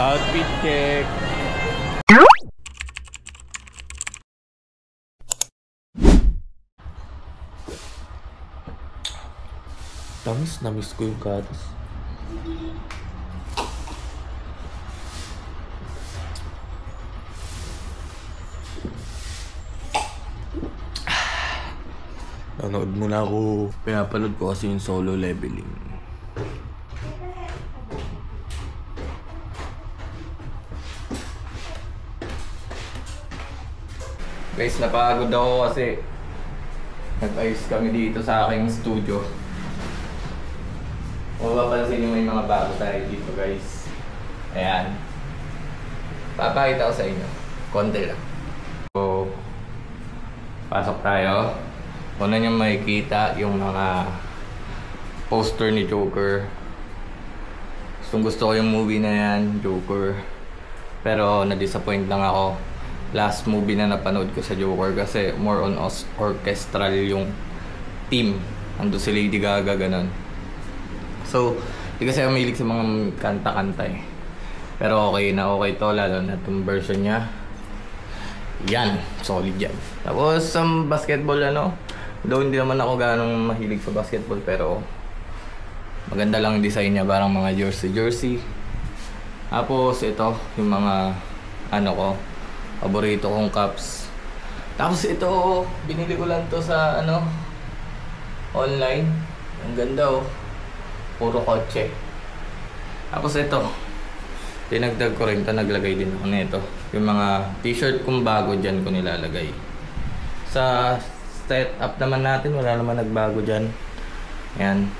Outfit check. Namiss ko yung gatas. Nanood muna ako. Pinapanood ko kasi yung Solo Leveling. Guys, napagod ako kasi nag-ayos kami dito sa aking studio. Kung mapapansin nyo, may mga bago tayo dito, guys. Ayan. Papakita ko sa inyo. Konti lang. So, pasok tayo. Una nyo makikita yung mga poster ni Joker. Gusto ko yung movie na yan, Joker. Pero na-disappoint lang ako. Last movie na napanood ko sa Joker kasi more on orchestral yung team. Ando si Lady Gaga, ganun. So, di kasi ako mahilig sa mga kanta-kanta eh. Pero okay na okay to, lalo na itong version niya. Yan, solid yan. Tapos, basketball though hindi naman ako ganong mahilig sa basketball, pero maganda lang yung design niya, parang mga jersey. Tapos, ito, yung mga, paborito kong cups. Tapos ito, binili ko lang to sa, online. Ang ganda puro kotse. Tapos ito, tinagdag ko rin ito, naglagay din ako nito. Yung mga t-shirt kong bago dyan ko nilalagay. Sa setup naman natin, wala naman nagbago dyan. Ayan.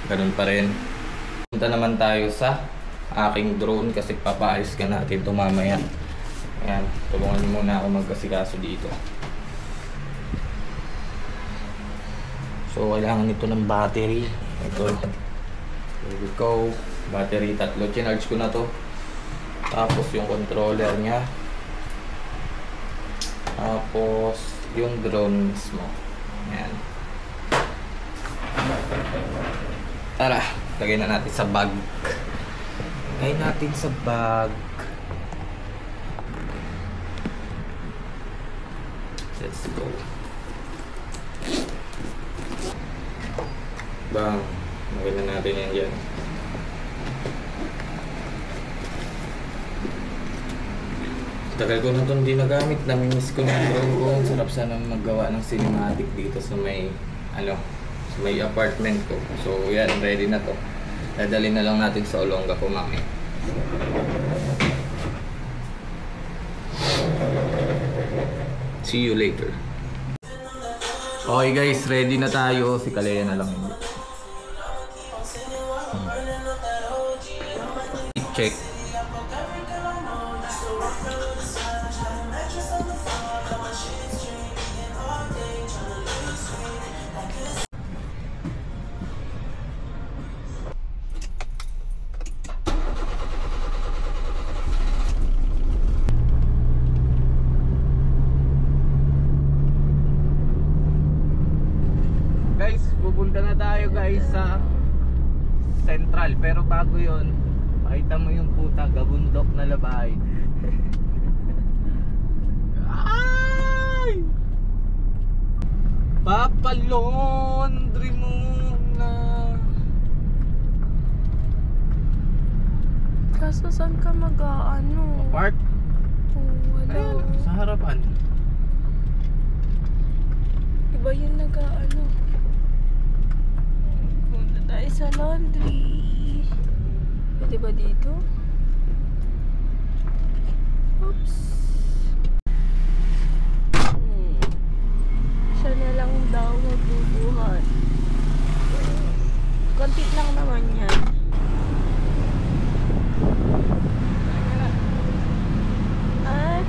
Ganun pa rin. Punta naman tayo sa aking drone kasi papaayos ka natin ito mamaya. Ayan, tulungan niyo muna ako magkasikaso dito. So, kailangan nito ng battery. Ito. Here we go. Battery, 3. Chinarge ko na to. Tapos yung controller niya. Tapos yung drone mismo. Ayan. Tara, lagay na natin sa bag. Lagay natin sa bag. Let's go. Bang, lagay na natin yan dyan. Tagal ko na ito hindi nagamit. Namimiss ko na yung drone ko. Sarap sana maggawa ng cinematic dito sa may sa may apartment ko. So yan, ready na to. Dadalhin na lang natin sa Olonga po mami. See you later. Okay guys, ready na tayo. Si Kalea na lang hindi. Check. Guys, pupunta na tayo guys sa Central, pero bago yon, makita mo yung puta gabundok na labay. Ay! Papalondri mo na. Kaso saan ka mag-aano? Park? Wala. Ayun, sa harapan. Iba yung nag-aano. Punta tayo sa laundry. Pwede ba dito? Oops. Siya na lang daw magbubuhat. Konti lang naman yan. Ah?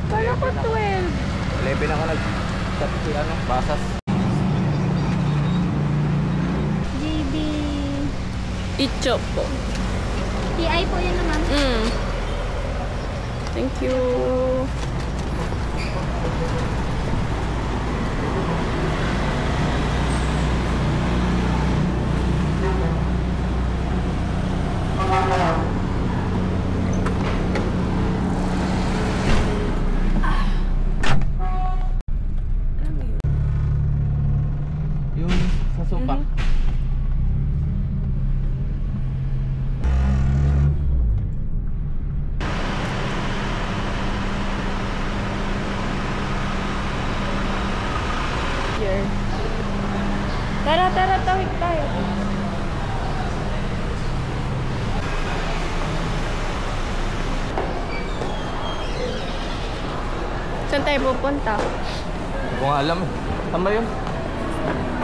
Kala ko 12. 11 ako nag-chat si ano, Basas. JB. Ichop po. TI po yun naman. Thank you. Yung sa supak. Here. Tara, tawid tayo. Saan tayo pupunta? Hindi ko nga alam. Saan ba yun?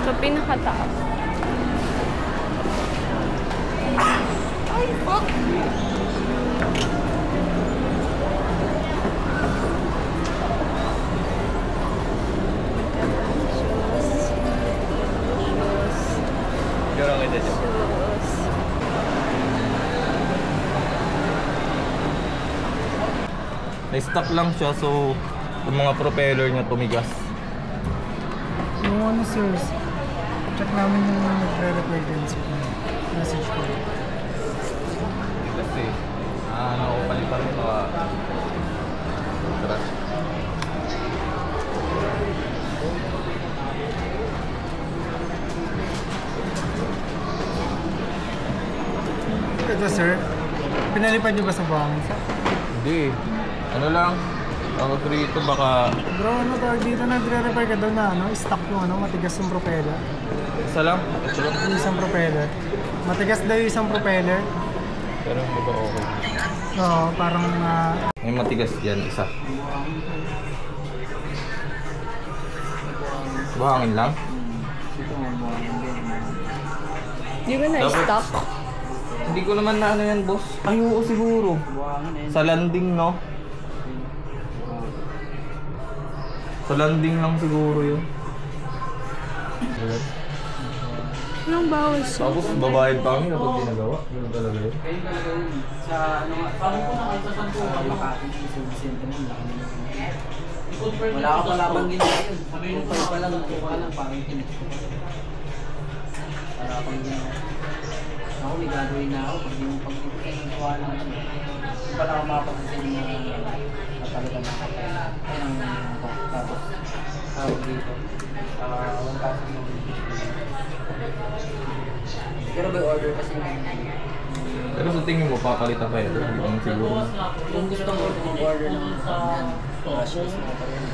Sa pinakataas. Ay, fuck! Yorong ito siya. Na-stuck lang siya, so yung mga propeller niya tumigas. Yung ano sir, check namin yung nagre-repair din sa message ko. Kasi, ano, palitan mo mga trash. Ito sir, pinalipad nyo ba sa buhangin? Hindi. Ano lang, ako dito baka Bro, ano tawag dito, nagre-repair ka daw na ano, stuck yung ano, matigas yung propeller. isa lang. Ito lang. Yung isang propeller. Matigas daw yung isang propeller. Pero hindi ba okay? Oo, parang May matigas yan, isa. Buhangin lang? Di ba na-stop? Hindi ko naman na ano yan, boss. Ay, oo siguro. Sa landing, no? Sa landing lang siguro yun. Anong bawas? Tapos babayad pa kami kapag ginagawa. Yun talaga yun. Sa ano nga, sabi ko na kayo sa Santuan, Makati, sa Vicente mo, wala ka pala bang ginawa yun. Sabi mo pa lang, parang kinit ko. Wala pang ginawa. Ako, may gagawin na ako. Pag yung pag-gawa ng ano, hindi pala ako makapag-design na napalitan ng kapela. Ay, tapos, tawag dito. 1,000 yung pero by order kasi Pero sa tingin mo, papalitan kayo. Hindi naman siguro. kung gusto mo mag-order ng brushes mo pa rin.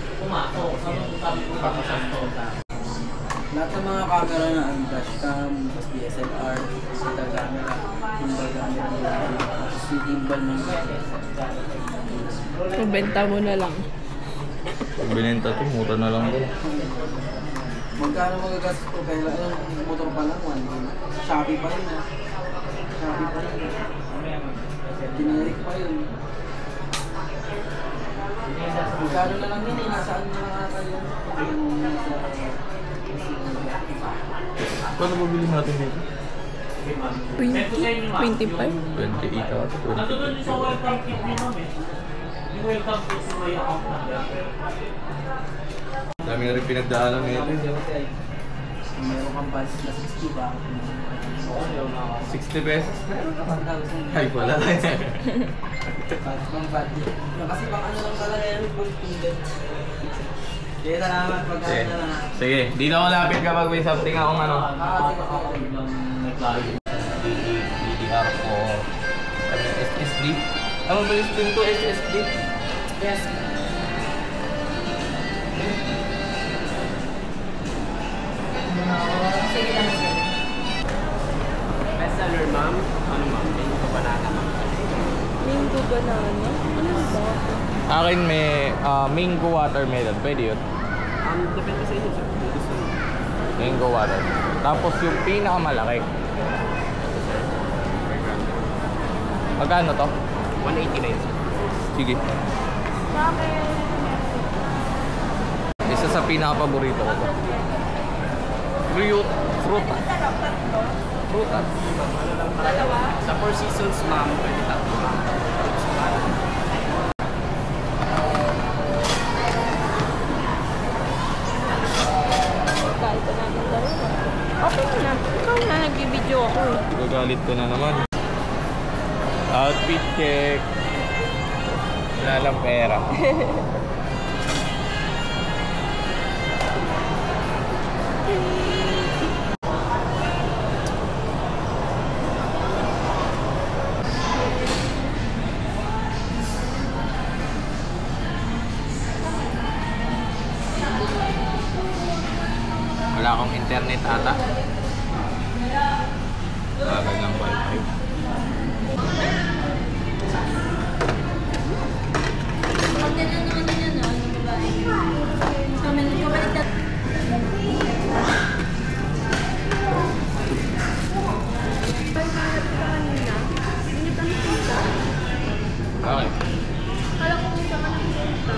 Lahat ng mga camera na ang dashcam, DSLR, digital camera, gimbal camera, yung gimbal ng Benta mo na lang. Pag binenta ito, mura na lang doon. magkano magagastos ko kaya yung motor pa lang, Shopee pa rin ha. Shopee pa rin. Generic pa yun. Magkano na lang yun eh, nasaan na lang ata yun. Paano bibili natin dito? 20? 25? 28 ata, 28. Dami na rin pinagdaanan nito. Meron kang budget na 60 ba? 60 pesos? Meron naman. 1,000. Ay, wala. Pang budget. Kasi pang ano lang talaga yan, full student. Kaya salamat pagkakita na lang. Sige, dito ako lapit kapag may something akong ano. DDR o SSD. Ano ba yung stream to SSD? Yes. Sige lang sir. Bestseller ma'am. Ano ma'am? Mango banana ma'am. Mango banana? Ano ba? Akin may mango watermelon. Pwede yun. Depende sa inyo sir. Gusto mo. Mango water. Tapos yung pinakamalaki. Magkano to? 189 sir. Sige. Sa akin, sa pinaka-paborito ko. Frutas. Frutas. Sa Four Seasons, ma'am, pwede tatlo ma'am. Kahit na natin dalawa. Okay na. Ikaw na nag-video ako eh. Gagalit ko na naman. Outfit check. Wala lang pera. Wala akong internet ata. Bagal ng wifi. Maganda na naman yun, no? Yung babae. Kami nagkabalik na. Okay. Kala ko kung saan ka nagpunta.